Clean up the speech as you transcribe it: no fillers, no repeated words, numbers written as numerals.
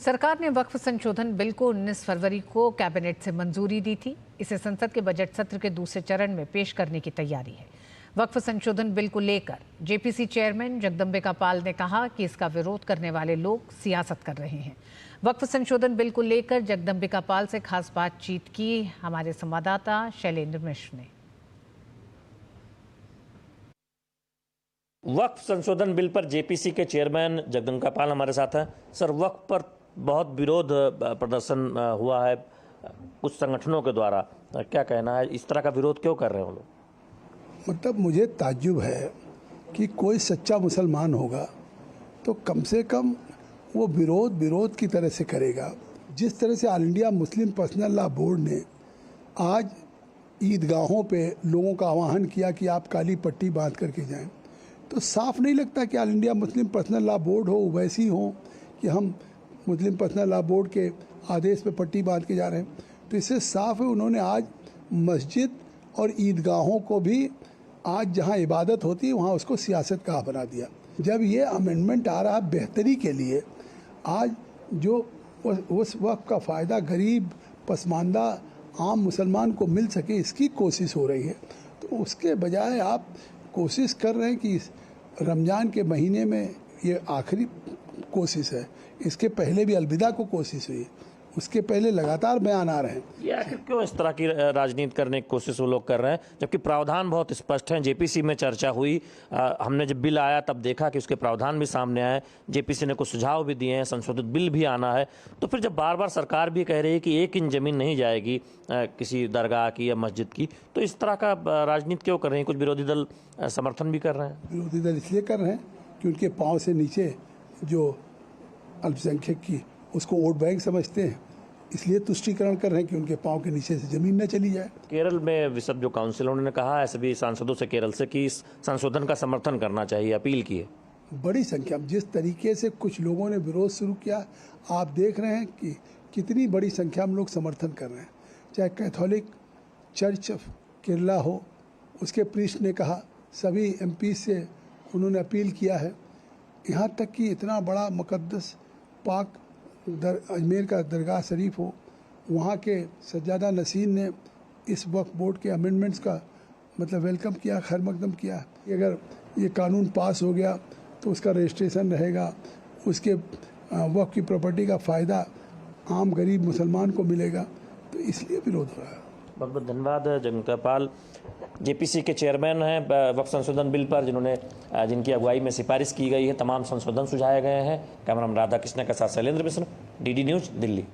सरकार ने वक्फ संशोधन बिल को 19 फरवरी को कैबिनेट से मंजूरी दी थी। इसे संसद के बजट सत्र के दूसरे चरण में पेश करने की तैयारी है। वक्फ संशोधन बिल को लेकर जेपीसी चेयरमैन जगदम्बिका पाल ने कहा कि इसका विरोध करने वाले लोग सियासत कर रहे हैं। वक्फ संशोधन बिल को लेकर जगदम्बिका पाल से खास बातचीत की हमारे संवाददाता शैलेंद्र मिश्र ने। वक्फ संशोधन बिल पर जेपीसी के चेयरमैन जगदम्बिका पाल हमारे साथ हैं। सर, वक्फ पर बहुत विरोध प्रदर्शन हुआ है कुछ संगठनों के द्वारा, क्या कहना है? इस तरह का विरोध क्यों कर रहे हैं वो लोग? मतलब मुझे ताज्जुब है कि कोई सच्चा मुसलमान होगा तो कम से कम वो विरोध की तरह से करेगा। जिस तरह से all India Muslim personal law board ने आज ईदगाहों पे लोगों का आह्वान किया कि आप काली पट्टी बांध करके जाएं, तो साफ नहीं लगता कि all India Muslim personal law board हो वैसी हो कि हम मुस्लिम पर्सनल लॉ बोर्ड के आदेश पे पट्टी बांध के जा रहे हैं। तो इससे साफ है उन्होंने आज मस्जिद और ईदगाहों को भी आज जहां इबादत होती है वहां उसको सियासत का बना दिया। जब ये अमेंडमेंट आ रहा है बेहतरी के लिए, आज जो उस वक्त का फ़ायदा गरीब पसमानदा आम मुसलमान को मिल सके इसकी कोशिश हो रही है, तो उसके बजाय आप कोशिश कर रहे हैं कि रमज़ान के महीने में ये आखिरी कोशिश है। इसके पहले भी अलविदा को कोशिश हुई, उसके पहले लगातार बयान आ रहे हैं। ये आखिर क्यों इस तरह की राजनीति करने की कोशिश वो लोग कर रहे हैं, जबकि प्रावधान बहुत स्पष्ट हैं? जेपीसी में चर्चा हुई, हमने जब बिल आया तब देखा कि उसके प्रावधान भी सामने आए, जेपीसी ने कुछ सुझाव भी दिए हैं, संशोधित बिल भी आना है। तो फिर जब बार बार सरकार भी कह रही है कि 1 इंच ज़मीन नहीं जाएगी किसी दरगाह की या मस्जिद की, तो इस तरह का राजनीति क्यों कर रहे हैं? कुछ विरोधी दल समर्थन भी कर रहे हैं। विरोधी दल इसलिए कर रहे हैं कि उनके पाँव से नीचे जो अल्पसंख्यक की उसको वोट बैंक समझते हैं, इसलिए तुष्टीकरण कर रहे हैं कि उनके पाँव के नीचे से जमीन न चली जाए। केरल में विशप जो काउंसिल उन्होंने कहा है सभी सांसदों से केरल से कि इस संशोधन का समर्थन करना चाहिए, अपील की है। बड़ी संख्या में जिस तरीके से कुछ लोगों ने विरोध शुरू किया, आप देख रहे हैं कि कितनी बड़ी संख्या में लोग समर्थन कर रहे हैं। चाहे कैथोलिक चर्च ऑफ केरला हो, उसके प्रीस्ट ने कहा, सभी एमपी से उन्होंने अपील किया है। यहाँ तक कि इतना बड़ा मुकद्दस पाक अजमेर का दरगाह शरीफ हो, वहाँ के सज्जादा नसीन ने इस वक्फ बोर्ड के अमेंडमेंट्स का मतलब वेलकम किया, खैर मकदम किया। अगर ये कानून पास हो गया तो उसका रजिस्ट्रेशन रहेगा, उसके वक्फ की प्रॉपर्टी का फ़ायदा आम गरीब मुसलमान को मिलेगा, तो इसलिए विरोध हो रहा है। बहुत बहुत धन्यवाद। जगदम्बिका पाल जेपीसी के चेयरमैन हैं वक्फ संशोधन बिल पर, जिनकी अगुवाई में सिफारिश की गई है, तमाम संशोधन सुझाए गए हैं। कैमरामैन राधा कृष्ण के साथ शैलेंद्र मिश्र, डीडी न्यूज़, दिल्ली।